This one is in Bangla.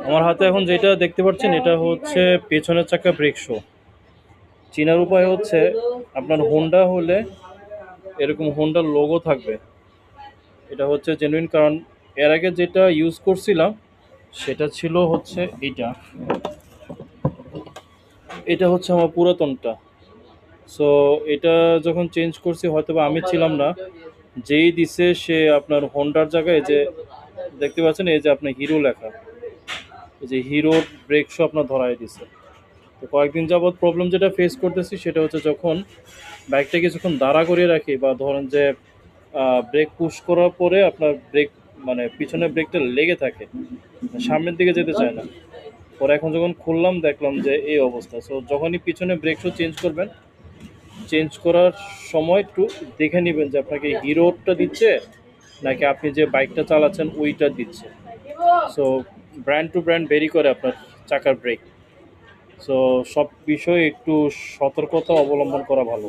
আমার হাতে এখন যেটা দেখতে পাচ্ছেন এটা হচ্ছে পেছনের চাকা ব্রেক শো। চেনার উপায় হচ্ছে আপনার হোন্ডা হলে এরকম হোন্ডার লোগো থাকবে, এটা হচ্ছে জেনুইন। কারণ এর আগে যেটা ইউজ করছিলাম সেটা ছিল হচ্ছে এটা, এটা হচ্ছে আমার পুরাতনটা। সো এটা যখন চেঞ্জ করছি হয়তো বা আমি ছিলাম না, যেই দিছে সে আপনার হোন্ডার জায়গায় যে দেখতে পাচ্ছেন এই যে আপনার হিরো লেখা, এই যে হিরোর ব্রেক শো আপনার ধরাই দিছে। তো কয়েকদিন যাবৎ প্রবলেম যেটা ফেস করতেছি সেটা হচ্ছে যখন বাইকটা কিছুক্ষণ দাঁড়া করিয়ে রাখি বা ধরেন যে ব্রেক পুশ করার পরে আপনার ব্রেক মানে পিছনের ব্রেকটা লেগে থাকে, সামনের দিকে যেতে চায় না। পরে এখন যখন খুললাম দেখলাম যে এই অবস্থা। সো যখনই পিছনে ব্রেক শো চেঞ্জ করবেন, চেঞ্জ করার সময় একটু দেখে নেবেন যে আপনাকে হিরোটা দিচ্ছে নাকি আপনি যে বাইকটা চালাচ্ছেন ওইটা দিচ্ছে। So brand two brand very করে আপনার চাকার ব্রেক। সো সব বিষয়ে একটু সতর্কতা অবলম্বন করা ভালো।